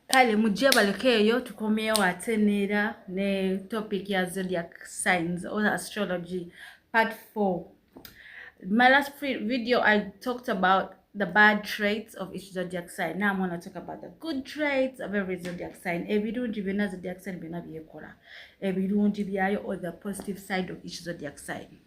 Kale mujje balekeyo tukomyewo atenera ne topic ya zodiac signs or astrology part 4. My last video I talked about the bad traits of each zodiac sign. Now I'm going to talk about the good traits of every zodiac sign. Ebirungi byonna zodiac sign byonna byekola. Ebirungi byayo or the positive side of each zodiac sign.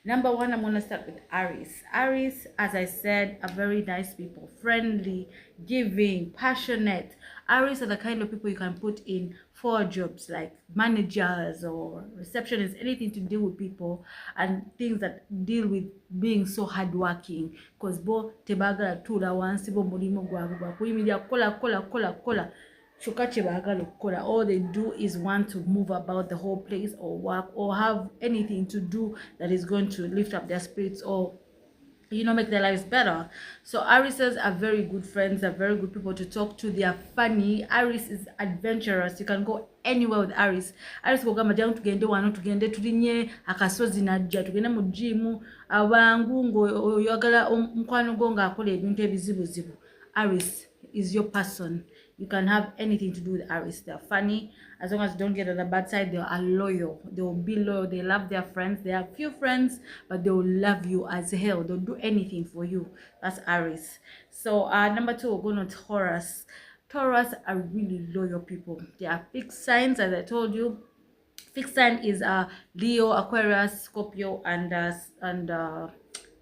Number 1, I'm going to start with Aries. Aries, as I said, are very nice people, friendly, giving, passionate. Aries are the kind of people you can put in 4 jobs like managers or receptionists, anything to do with people and things that deal with being so hardworking. Because bo tebagala tula wansi bo mulimo gwabwe bakuyimiria kola. All they do is want to move about the whole place or work or have anything to do that is going to lift up their spirits or make their lives better. So Arises are very good friends, they're very good people to talk to, they are funny. Aries is adventurous, you can go anywhere with Aries. Aries kugamba jangu tugende wano tugende tulinye akasozi najja tugende mu gym abangu ngo oyagala mukwano go nga akola ebintu ebizibuzibu. Aries is your person. You can have anything to do with Aries. They're funny. As long as you don't get on the bad side, they are loyal. They will be loyal. They love their friends. They have few friends, but they will love you as hell. They'll do anything for you. That's Aries. So number 2, we're going to Taurus. Taurus are really loyal people. They are fixed signs, as I told you. Fixed sign is Leo, Aquarius, Scorpio, and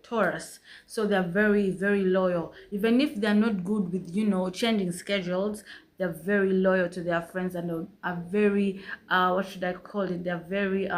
Taurus. So they're very, very loyal. Even if they're not good with, changing schedules, they're very loyal to their friends and are very, what should I call it? They're very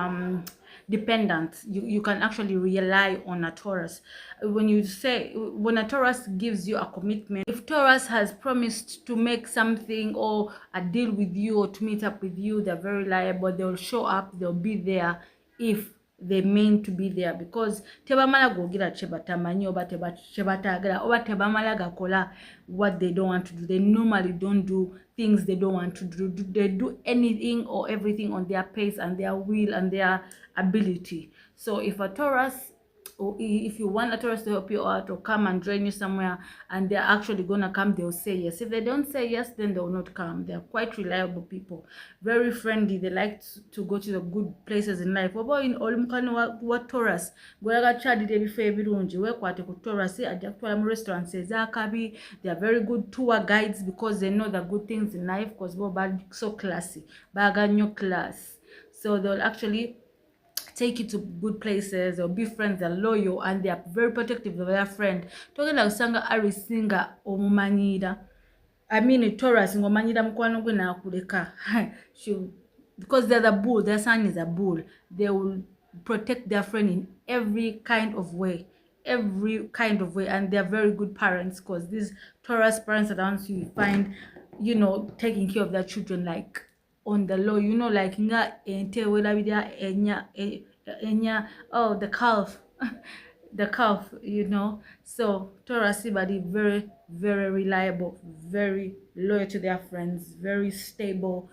dependent. You can actually rely on a Taurus. When a Taurus gives you a commitment, if Taurus has promised to make something or a deal with you or to meet up with you, they're very reliable. They'll show up, they'll be there if they mean to be there, because tebamala gogera chebatamanyi oba chebatagala oba tebamala gakola what they don't want to do. They normally don't do things they don't want to do. They do anything or everything on their pace and their will and their ability. So if a Taurus, or if you want a Taurus to help you out or come and join you somewhere and they're actually gonna come, they'll say yes. If they don't say yes, then they'll not come. They're quite reliable people, very friendly. They like to go to the good places in life. Oba in olumukano wa Taurus gwalaga chadide ebifo ebirungi wekwate ku Taurus ajja kutwala mu restaurants ezakabi. They are very good tour guides because they know the good things in life, because bo so classy, baga nnyo class. So they'll actually take you to good places. They'll be friends, they're loyal, and they are very protective of their friend. Talking like Sanga Aries singa omumanyira. I mean, a Taurus ngomanyira mukwano gwe na kuleka. Because they're the bull, their sign is a bull. They will protect their friend in every kind of way. And they're very good parents, because these Taurus parents are the ones you find, taking care of their children like on the low, like nga ente wela enya, oh, the calf. The calf, So Taurus body very, very reliable, very loyal to their friends, very stable.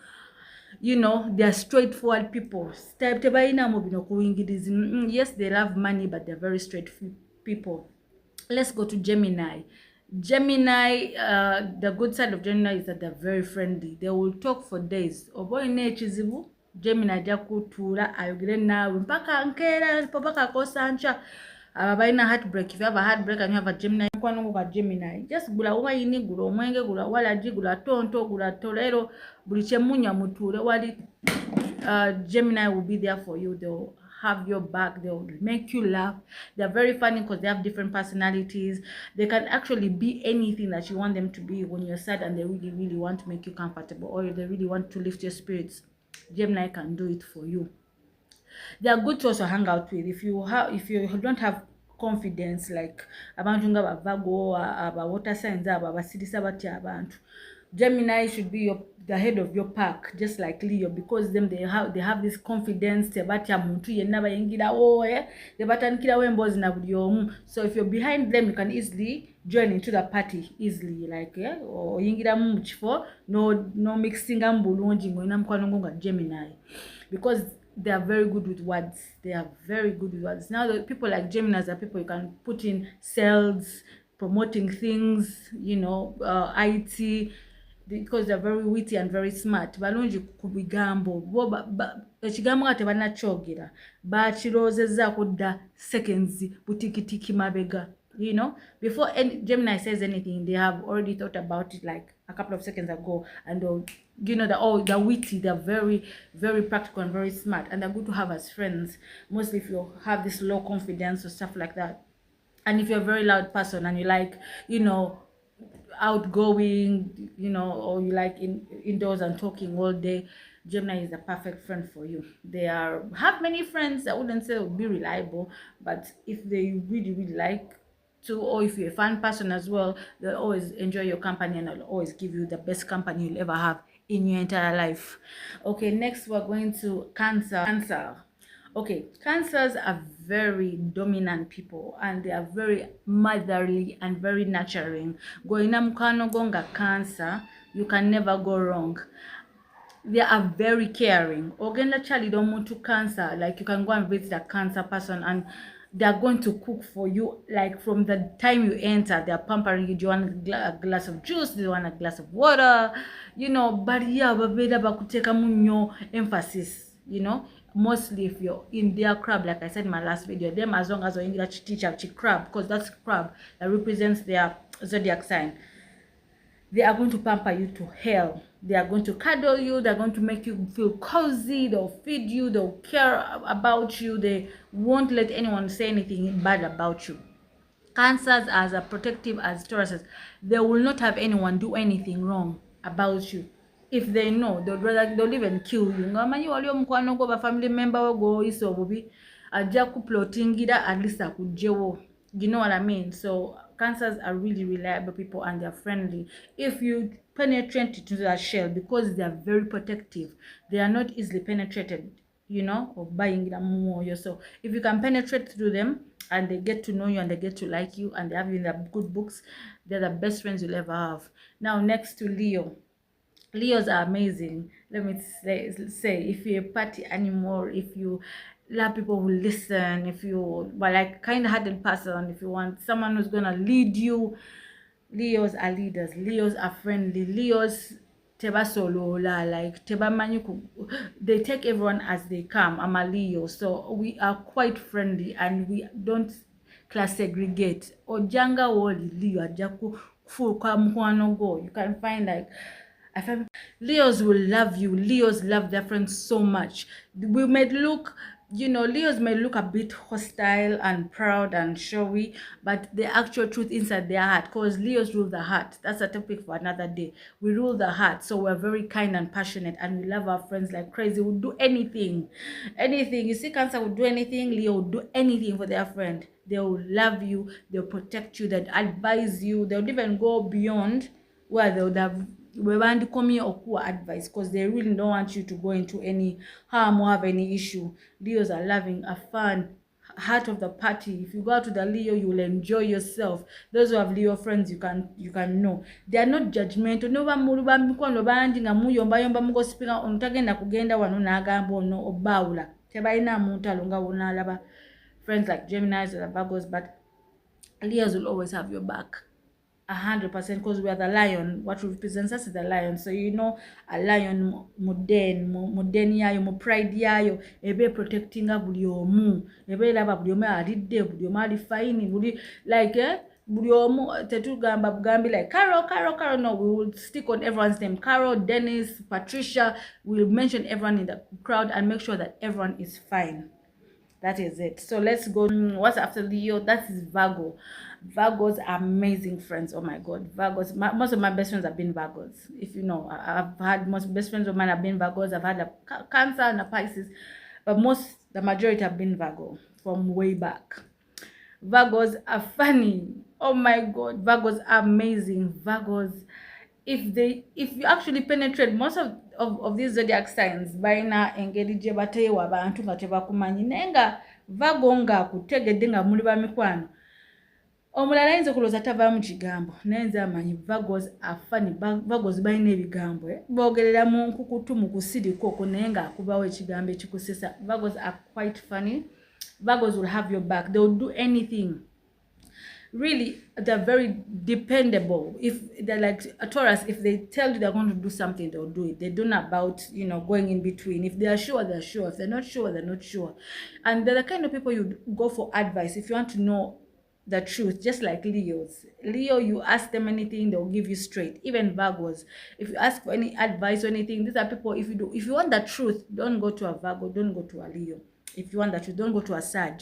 They're straightforward people. Yes, they love money, but they're very straight people. Let's go to Gemini. Gemini, the good side of Gemini is that they're very friendly. They will talk for days. Gemini jakutura ayogere nawe mpaka nkera mpaka kosancha. Abaina heartbreak. If you have a heartbreak and you have a Gemini, Gemini, just gula wine, gula omwenge, gula walaji, gula tonto, gula tolero, bulichemunya muture wali. Gemini will be there for you. They'll have your back. They'll make you laugh. They're very funny because they have different personalities. They can actually be anything that you want them to be when you're sad and they really, really want to make you comfortable, or if they really want to lift your spirits. Gemini can do it for you. They are good to also hang out with. If you don't have confidence, like abantu nga Virgo, aba water signs, aba basidisa batya abantu, Gemini should be the head of your pack, just like Leo, because they have this confidence. Tebatya muntu yenna bayingira they batanikira wembozi na buli omu. So if you're behind them, you can easily join into the party easily, like or yingira mu kifo no mixing ambulungi ngoina mukwano nga Gemini, because they are very good with words. They are very good with words. Now the people like Geminis are people you can put in sales, promoting things, IT. because they're very witty and very smart. Balungi ku bigambo bo ekigambo nga tebanakyogera bakiroozezzaako dda seconds butikitiki mabega. You know, before any Gemini says anything, they have already thought about it like a couple of seconds ago, and you know, they're witty, they're very, very practical and very smart, and they're good to have as friends, mostly if you have this low confidence or stuff like that. And if you're a very loud person and you like, you know, outgoing, you know, or you like indoors and talking all day, Gemini is the perfect friend for you. They have many friends. I wouldn't say would be reliable, but if they really, really like to, or if you're a fun person as well, they'll always enjoy your company and they'll always give you the best company you'll ever have in your entire life. Okay, next we're going to Cancer. Okay, Cancers are very dominant people and they are very motherly and very nurturing. Goina mukano gonga Cancer, you can never go wrong. They are very caring. Ogenda chali don't to Cancer, like you can go and visit a Cancer person and they're going to cook for you. Like from the time you enter, they're pampering you. Do you want a glass of juice? Do you want a glass of water? You know, but yeah, babeda bakuteka munyo emphasis, you know. Mostly if you're in their crab, like I said in my last video, them as long as you're in that teacher crab, because that's crab that represents their zodiac sign, they are going to pamper you to hell. They are going to cuddle you. They're going to make you feel cozy. They'll feed you. They'll care about you. They won't let anyone say anything bad about you. Cancers are as protective as Tauruses. They will not have anyone do anything wrong about you. If they know, they'll even kill you. Ngamanyi wali omukwano gwo ba family member we go iso obubi ajja kuplotingira at least akujjewo. You know what I mean? So Cancers are really reliable people and they're friendly. If you penetrate into that shell, because they are very protective, they are not easily penetrated, you know, or buying them. So if you can penetrate through them and they get to know you and they get to like you and they have you in their good books, they're the best friends you'll ever have. Now next to Leo. Leos are amazing. Let me say if you're a party animal, if you love people who listen, if you are like kind-hearted person, if you want someone who's gonna lead you, Leos are leaders. Leos are friendly. Leos teba solola, like teba manyuku. They take everyone as they come. I'm a Leo, so we are quite friendly and we don't class segregate. Ojanga woli Leo ajaku full kwa mkwano go. You can find like Leos will love you. Leos love their friends so much. We may look, you know, Leos may look a bit hostile and proud and showy, but the actual truth inside their heart, because Leos rule the heart. That's a topic for another day. We rule the heart, so we're very kind and passionate and we love our friends like crazy. We'll do anything. You see, Cancer will do anything. Leo will do anything for their friend. They will love you. They'll protect you. They'll advise you. They'll even go beyond where they would have advice, because they really don't want you to go into any harm or have any issue. Leos are loving, are fun, heart of the party. If you go out to the Leo, you will enjoy yourself. Those who have Leo friends, you can know they are not judgmental. No bamuluba mikono banji nga muyomba mugo spinga ontagenda kugenda wano nagamba ono obawula tebalina muntu alonga wona alaba friends like Geminis or Virgos, but Leos will always have your back 100%, because we are the lion. What represents us is the lion. So you know, a lion modern yayo, mo pride yayo, ebe protecting buli omu, ebe laba buli omu alidde, buli omu ali fine, buli like buli omu tetugamba bugambi like Carol. No, we will stick on everyone's name. Carol, Dennis, Patricia. We'll mention everyone in the crowd and make sure that everyone is fine. That is it. So let's go. What's after Leo? That is Virgo. Virgos are amazing friends. Oh my God, Virgos. Most of my best friends have been Virgos. If you know, I've had most best friends of mine have been Virgos. I've had a Cancer and a Pisces, but the majority have been Virgo from way back. Virgos are funny. Oh my God, Virgos are amazing. Virgos, if you actually penetrate most of these zodiac signs, baina engeri gye bateewa abantu nga tebakumanyi nenga Virgo nga kutegedde nga muli ba mikwano omulala ayinza okulooza tava mu kigambo naye nze amanyi Virgos are funny. Virgos balina ebigambo boogerera mu nkukutu mu kusirika okwo naye nga akubawo ekigambo ekikusisa. Virgos are quite funny. Virgos will have your back. They will do anything. really, they're very dependable. If they're like a Taurus, if they tell you they're going to do something, they'll do it. They don't know about, you know, going in between. If they are sure, they're sure. If they're not sure, they're not sure. And they're the kind of people you go for advice if you want to know the truth, just like Leos. Leo, you ask them anything, they'll give you straight. Even Virgos, if you ask for any advice or anything, these are people, if you want the truth, don't go to a Virgo, don't go to a Leo. If you want the truth, don't go to a Sag.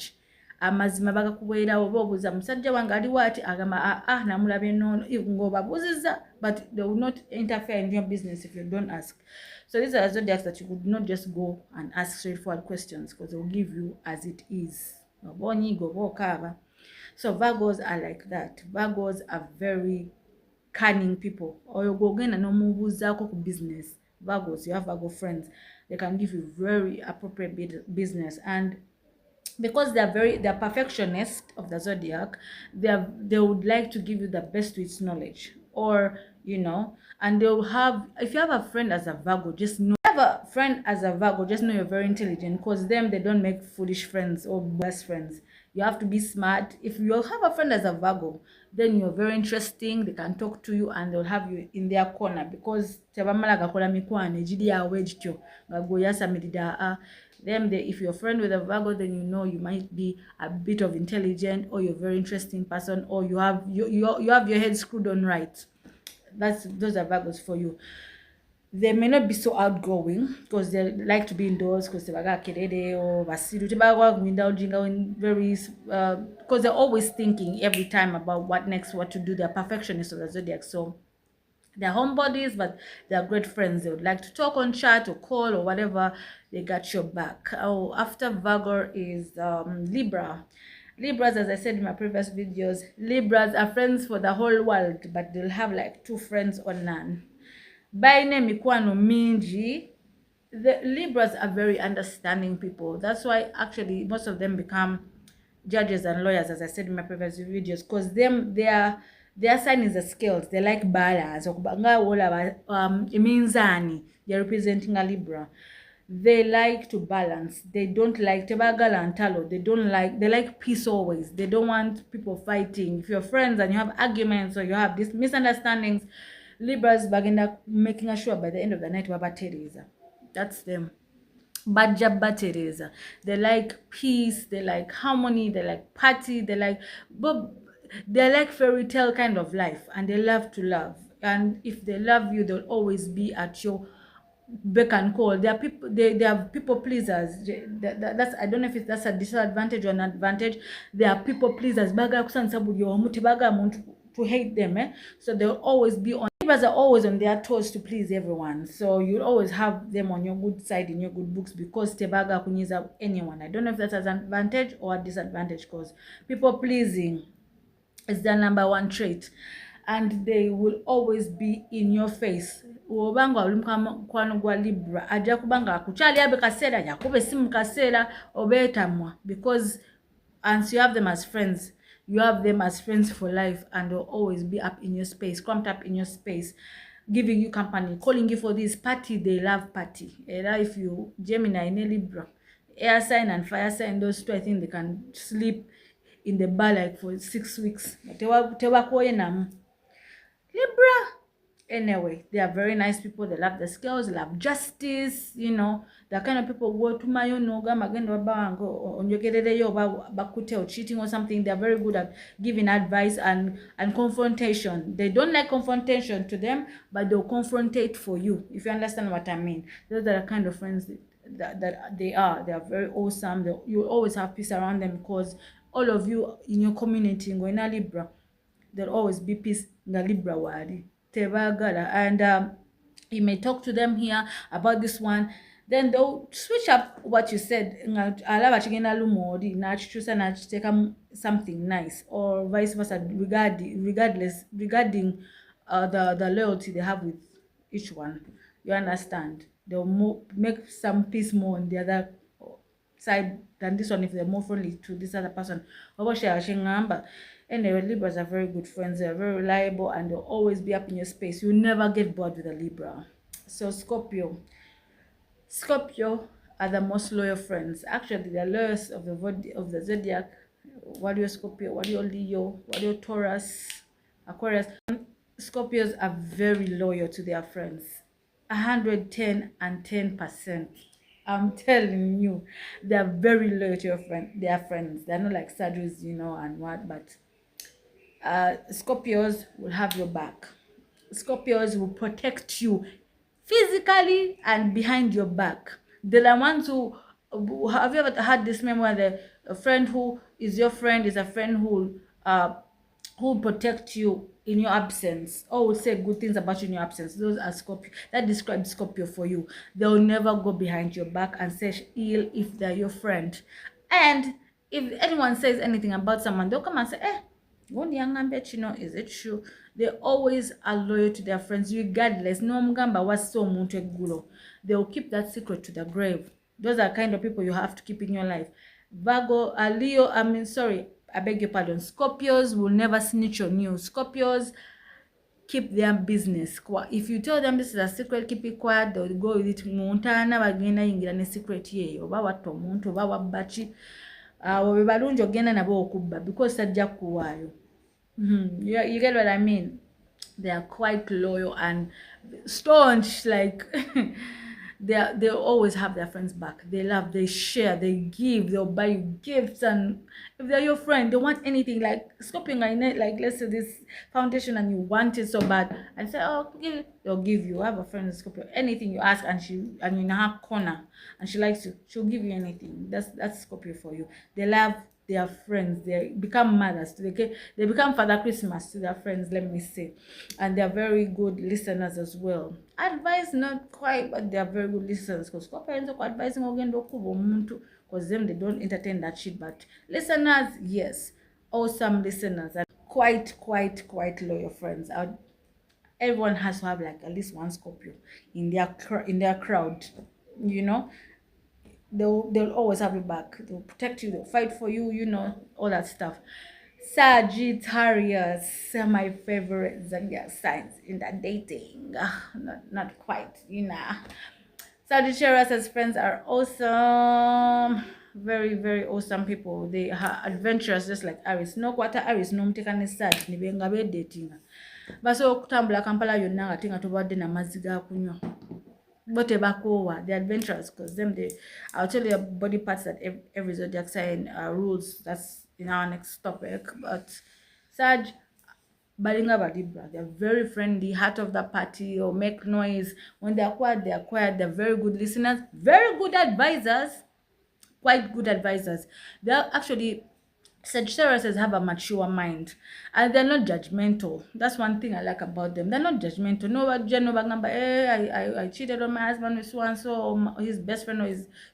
Amazima bagakubeera oba obuuza musajja wange aliwo ati agamba namulabye nono ng'obabuuziza, but they will not interfere in your business if you don't ask. So these are zodiacs that you would not just go and ask straightforward questions, because they will give you as it is. So Virgos are like that. Virgos are very cunning people. Or you go again and no business. Virgos, you have Virgo friends. They can give you very appropriate business. And because they're perfectionists of the zodiac, they would like to give you the best with its knowledge, or you know, and they'll have, if you have a friend as a Virgo, just know, have a friend as a Virgo, just know you're very intelligent, because them, they don't make foolish friends or best friends. You have to be smart. If you have a friend as a Virgo, then you're very interesting. They can talk to you and they'll have you in their corner, because them, if you're a friend with a Virgo, then you know you might be a bit of intelligent, or you're a very interesting person, or you have your head screwed on right. Those are Virgos for you. They may not be so outgoing, because they like to be indoors, because they very because they're always thinking every time about what to do. They're perfectionists of the zodiac, so they're homebodies, but they're great friends. They would like to talk on chat or call or whatever. They got your back. Oh, after Virgo is Libra. Libras, as I said in my previous videos, Libras are friends for the whole world, but they'll have like 2 friends or none. By name Mikwano Minji. The Libras are very understanding people. That's why actually most of them become judges and lawyers, as I said in my previous videos, because their sign is the scales. They like balance. Minzani, they're representing a Libra. They like to balance. They don't like Tebagal and Talo. They like peace always. They don't want people fighting. If you're friends and you have arguments or you have these misunderstandings, Libras bagenda making sure by the end of the night waba Teresa. That's them. Bajaba Teresa. They like peace, they like harmony, they like party, they like fairy tale kind of life, and they love to love. And if they love you, they'll always be at your beck and call. They are people. They are people pleasers. That's, I don't know if that's a disadvantage or an advantage. They are people pleasers. Baga kusansabu yo muti baga to hate them. So they'll always be on. Libras are always on their toes to please everyone. So you'll always have them on your good side in your good books, because tebaga kunyiza anyone. I don't know if that's an advantage or a disadvantage, because people pleasing is their #1 trait. And they will always be in your face. Obanga kwano gwa Libra aja kubanga akuchali abe kasera yakube simu kasera obetamwa, because and so you have them as friends. You have them as friends for life, and they'll always be up in your space, cramped up in your space, giving you company, calling you for this party. They love party. If you Gemini in a Libra, air sign and fire sign, those two, I think they can sleep in the bar like for 6 weeks. Libra. Anyway, they are very nice people. They love the skills, they love justice, you know. The kind of people who go to my own or cheating or something. They're very good at giving advice and confrontation. They don't like confrontation to them, but they'll confrontate for you, if you understand what I mean. Those are the kind of friends that they are. They are very awesome. You'll always have peace around them, because all of you in your community in a Libra, there'll always be peace in the Libra wadi. And you may talk to them here about this one, then they'll switch up what you said, something nice, or vice versa, regarding the loyalty they have with each one. You understand? They'll make some peace more on the other side than this one if they're more friendly to this other person. Anyway, Libras are very good friends. They're very reliable, and they'll always be up in your space. You'll never get bored with a Libra. So Scorpio are the most loyal friends. Actually, they're loyal of the zodiac. What are Scorpio? What are Leo? What are Taurus? Aquarius? Scorpios are very loyal to their friends. 110 and 10%. I'm telling you, they are very loyal to their friends. They're not like Sagittarius, and what, but Scorpios will have your back. Scorpios will protect you physically and behind your back. They're the ones who have you ever had this memory where a friend who is your friend is a friend who will protect you in your absence, or will say good things about you in your absence. Those are Scorpio. That describes Scorpio for you. They'll never go behind your back and say ill if they're your friend. And if anyone says anything about someone, they'll come and say, is it true? They always are loyal to their friends, regardless. No mugamba was so gulo. They will keep that secret to the grave. Those are kind of people you have to keep in your life. Virgo, Leo, I beg your pardon. Scorpios will never snitch on you. Scorpios keep their business. If you tell them this is a secret, keep it quiet, they'll go with it. Muntana bagenda yingira ne secret ye. Oba watto omuntu, oba wabbachi. Obe balungi ogenda nabo okubba because sajja kuwaayo. You get what I mean? They are quite loyal and staunch, like they always have their friends back. They love, they share, they give, they'll buy you gifts, and if they're your friend, they want anything, like Scorpion, like let's say this foundation and you want it so bad, and say, oh, give it, they'll give you. I have a friend Scorpio, anything you ask and you're in her corner and she likes you, she'll give you anything. That's Scorpio for you. They love their friends, they become mothers to they become Father Christmas to their friends, let me say. And they're very good listeners as well. Advice not quite, but they're very good listeners, because parents are advising because them they don't entertain that shit, but listeners, yes, awesome listeners and quite loyal friends. Everyone has to have like at least one Scorpio in their crowd, they'll always have your back. They'll protect you, they'll fight for you, all that stuff. Sagittarius, my favorite zodiac signs in the dating. Not quite, Sagittarius as friends are awesome. Very awesome people. They are adventurous, just like Aries. No kwata Aries no mtekane Sag nibenga be dating. Baso okutambula Kampala yonna nga tinga tobadde na mazzi ga kunywa. But they're adventurous, because I'll tell you body parts that every zodiac sign rules. That's in our next topic. But Sag, Balinga Libra, they're very friendly, heart of the party, or make noise. When they're quiet, they're very good listeners, very good advisors, quite good advisors. They're actually, Sagittarius have a mature mind and they're not judgmental. That's one thing I like about them. They're not judgmental. No, I cheated on my husband with so and so, or his best friend, or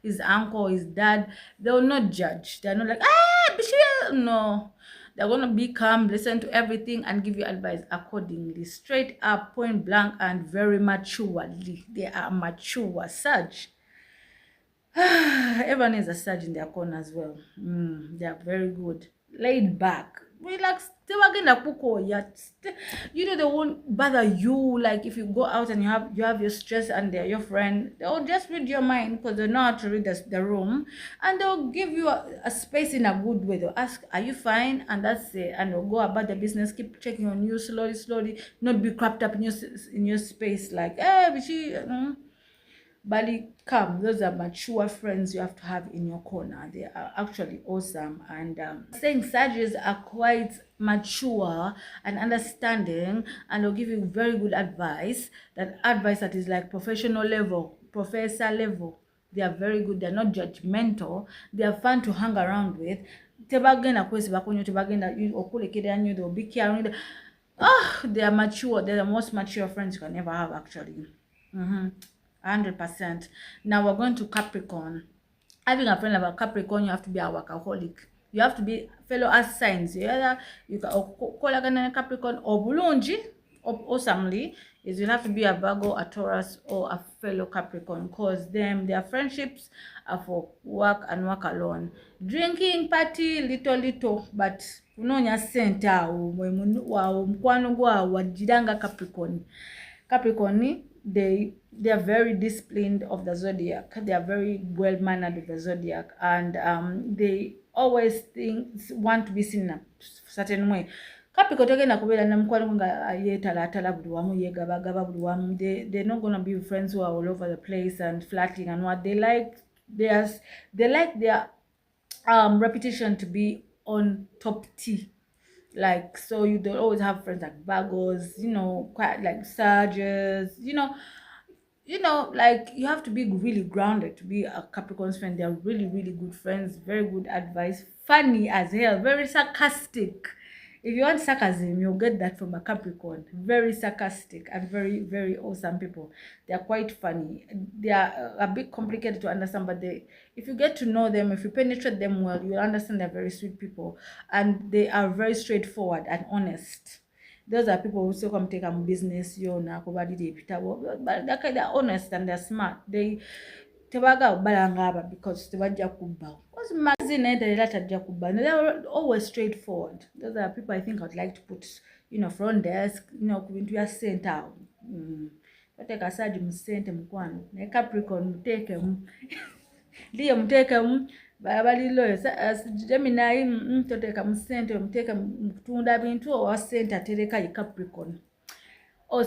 his uncle, or his dad. They will not judge. They're not like, no. They're going to be calm, listen to everything, and give you advice accordingly. Straight up, point blank, and very maturely. They are mature. Sag. Everyone is a Sag in their corner as well. They are very good. Laid back. Relax. They won't bother you. Like if you go out and you have your stress and they're your friend, they'll just read your mind, because they know how to read the room, and they'll give you a space in a good way. They'll ask, are you fine? And that's it. And they'll go about the business, keep checking on you slowly, not be crapped up in your space like, Bali, come. Those are mature friends you have to have in your corner. They are actually awesome. And saying Sagittarius are quite mature and understanding, and they'll give you very good advice. That advice that is like professional level, professor level. They are very good. They are not judgmental. They are fun to hang around with. Tebagenda kwesi bakonyo, tebagenda okulekera nyo, they'll be caring. They are mature. They're the most mature friends you can ever have, actually. 100%. Now we're going to Capricorn. Having a friend about Capricorn, you have to be a workaholic. You have to be fellow earth signs. You can call a Capricorn or bulungi, awesomely, is you have to be a Virgo, a Taurus, or a fellow Capricorn, because their friendships are for work and work alone. Drinking, party, little, but unonya senta mkwano gwa wajiranga Capricorn, they are very disciplined of the zodiac. They are very well mannered of the zodiac, and they always want to be seen in a certain way. Capricorn togenda kubeera namukwano nga yeetalaatala buli wamu yeegabagaba buli wamu. They're not gonna be friends who are all over the place and flirting and what they like. They like their reputation to be on top T. Like, so you don't always have friends like Virgos, quite like Sagittarius, like you have to be really grounded to be a Capricorn's friend. They're really, really good friends, very good advice, funny as hell, very sarcastic. If you want sarcasm, you'll get that from a Capricorn. Very sarcastic and very, very awesome people. They're quite funny. They are a bit complicated to understand, but if you get to know them, if you penetrate them well, you'll understand they're very sweet people. And they are very straightforward and honest. Those are people who still come take a business, but they're honest and they're smart. They tebaga balangaba because tebajja kubba. Because magazine era tajja kubba. They're always straightforward. Those are people I think I'd like to put, front desk, ku bintu bya center. Bateka Sagi mu ssente mukwano. Ne Capricorn muteekemu. Leo muteekemu. Bali loyo Gemini toteeka mu ssente muteeka mu kutunda bintu owa ssente atereka ye Capricorn.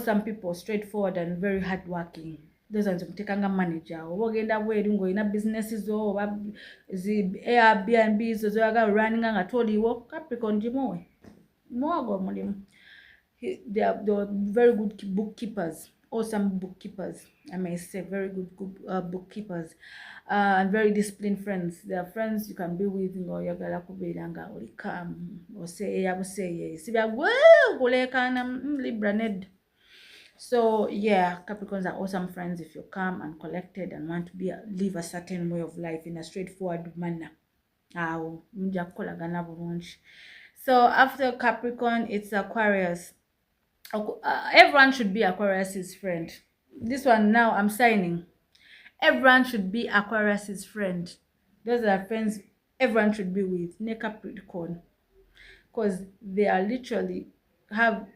Some people straightforward and very hardworking. Those ones mutekanga manager oba ogenda bweru ng'olina businesses zo oba Airbnb zo zoyaga running nga toliwo Capricorn gimuwe mwogo mulimu. They are very good bookkeepers, awesome bookkeepers, I may say, very good bookkeepers, and very disciplined friends. They are friends you can be with ng'oyagala kubeera nga oli calm oseeya buseeya sibya kulekana Libra ned. So yeah, Capricorns are awesome friends if you're calm and collected and want to live a certain way of life in a straightforward manner. So after Capricorn, it's Aquarius. Everyone should be Aquarius's friend. This one now I'm signing. Everyone should be Aquarius's friend. Those are friends everyone should be with. Ne Capricorn, because they are literally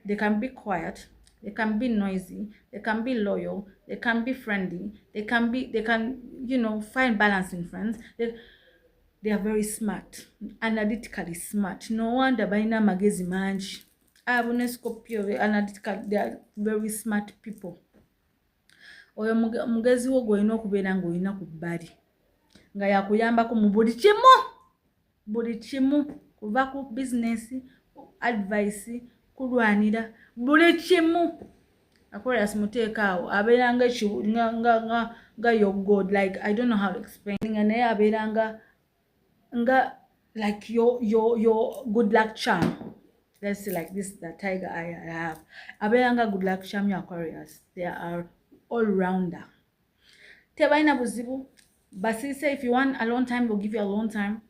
they can be quiet. They can be noisy, they can be loyal, they can be friendly, they can find balance in friends. They are very smart, analytically smart. No wonder balina magezi mangi. Abone Scorpio, analytical, they are very smart people. Oyo mugezi wo gwolina okubeera ng'olina ku bbali nga yakuyambako mu buli kimu kuva ku business, advice, kulwanira buli kimu. Aquarius muteeka awo abeera nga your god, like I don't know how to explain, nga naye abeera nga like your good luck charm. Let's say like this, the tiger eye I have. Abeera nga good luck charm, your Aquarius. They are all rounder. Tebalina buzibu. Basise, if you want a long time, they'll give you a long time.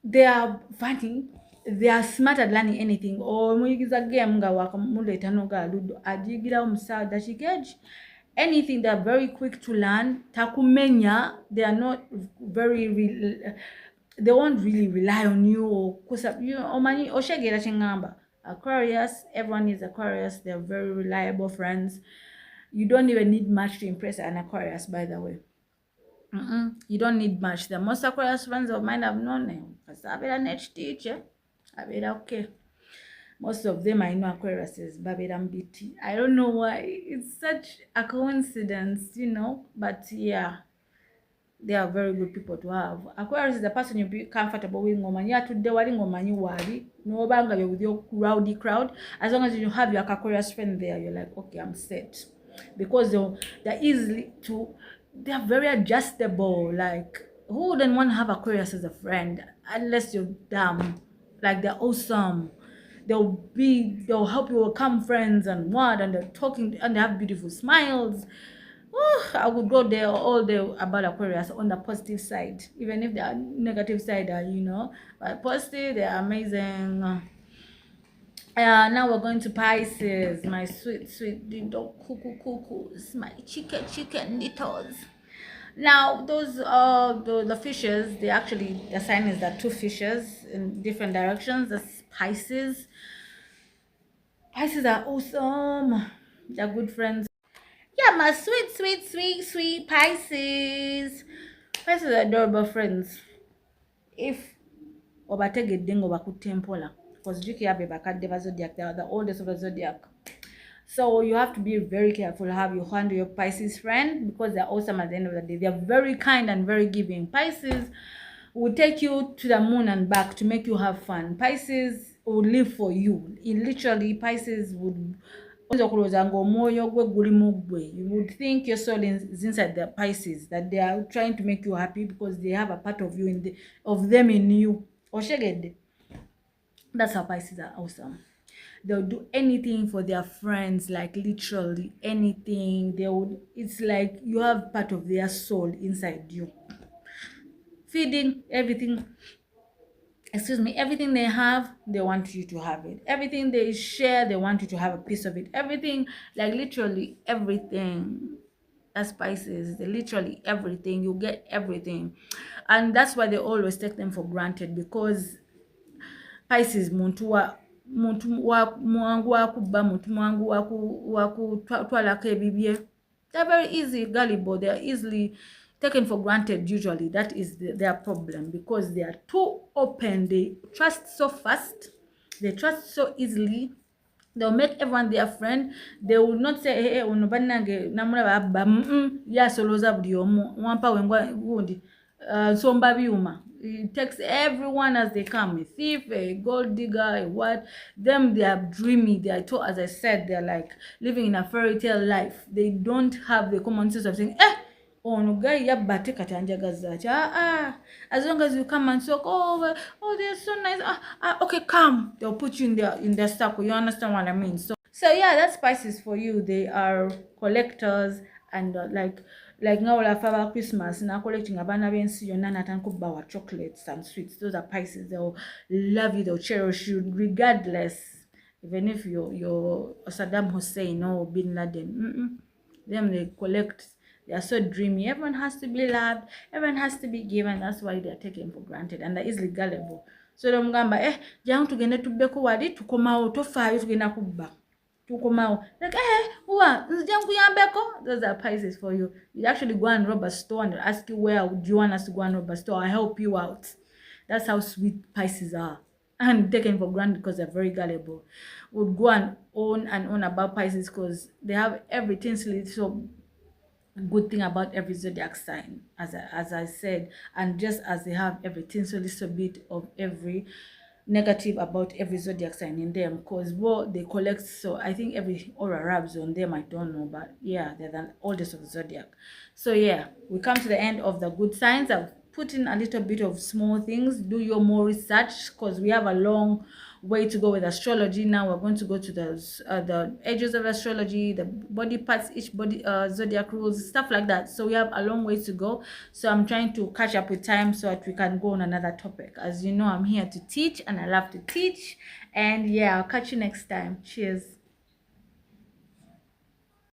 They are funny. They are smart at learning anything. Or muyigiza game nga wakamuleta noga ludo ajigira omusawo dashikeji. Anything, they are very quick to learn. Takumenya, they are not they won't really rely on you or omani oshegera chingamba. Aquarius, everyone is Aquarius. They are very reliable friends. You don't even need much to impress an Aquarius, by the way. You don't need much. The most Aquarius friends of mine have known them. Because I've been an H teacher. I've been okay. Most of them I know Aquariuses, Babylon BT. I don't know why. It's such a coincidence, But yeah, they are very good people to have. Aquarius is the person you be comfortable with. No banga you're with your rowdy crowd. As long as you have your Aquarius friend there, you're like, okay, I'm set. Because they're very adjustable. Like, who wouldn't want to have Aquarius as a friend? Unless you're dumb. Like, they're awesome. They'll help you become friends and they're talking and they have beautiful smiles. I would go there all day about Aquarius on the positive side, even if they are negative side, but positive, they're amazing. Now we're going to Pisces, my sweet little cuckoos, my chicken littles. Now those the fishes, the sign is that two fishes in different directions. That's Pisces. Pisces are awesome. They're good friends. Yeah, my sweet Pisces. Pisces are adorable friends. if obategedde nga obakutte mpola, because jjukira be bakadde ba zodiac, they are the oldest of the zodiac. So you have to be very careful how you handle your Pisces friend, because they're awesome at the end of the day. They're very kind and very giving. Pisces will take you to the moon and back to make you have fun. Pisces will live for you. Literally, Pisces would you would think your soul is inside the Pisces, that they are trying to make you happy because they have a part of you of them in you. That's how Pisces are awesome. They'll do anything for their friends, like literally anything. It's like you have part of their soul inside you. Feeding everything they have, they want you to have it. Everything they share, they want you to have a piece of it. Everything, like literally everything. That's Pisces. They literally everything. You get everything. And that's why they always take them for granted, because Pisces muntu mwangu wakuba, muntu mwangu wakutwalako ebibye. They're very easy, gullible. They're easily taken for granted. Usually that is their problem, because they are too open. They trust so fast, they trust so easily. They'll make everyone their friend. They will not say, hey, unobanange namulaba abba yasoloza buli omu wampa wengwa gundi somba biuma. He takes everyone as they come, a thief, a gold digger, a what. Them, they are dreamy. They are too, as I said, they're like living in a fairy tale life. They don't have the common sense of saying, ono guy yabbate katanjagaza. As long as you come and talk, oh, they're so nice. Okay, come. They'll put you in their circle. You understand what I mean? So yeah, that's Pisces for you. They are collectors, and like now for Christmas, now collecting abana bensi yonna natankuba chocolates and sweets. Those are Pisces. They'll love you. They'll cherish you regardless, even if you're Saddam Hussein or Bin Laden. Them, they collect. They are so dreamy. Everyone has to be loved. Everyone has to be given. That's why they are taken for granted, and they're easily gullible. So mugamba jangu tugende tubbeko wali tukomawo tofaayo tugenda kubba tukomawo like uwa jangu yambeko. Those are Pisces for you. You actually go and rob a store and ask you, where would you want us to go and rob a store? I'll help you out. That's how sweet Pisces are, and taken for granted because they're very gullible. Would go and on about Pisces because they have everything. So good thing about every zodiac sign, as I said, and just as they have everything, so little bit of every negative about every zodiac sign in them, because they collect. So I think every aura rubs on them, I don't know, but yeah, they're the oldest of the zodiac. So yeah, we come to the end of the good signs. I've put in a little bit of small things. Do your more research, because we have a long way to go with astrology. Now we're going to go to the edges of astrology, the body parts, each body zodiac rules, stuff like that. So we have a long way to go. So I'm trying to catch up with time so that we can go on another topic. As you know, I'm here to teach, and I love to teach. And yeah, I'll catch you next time. Cheers.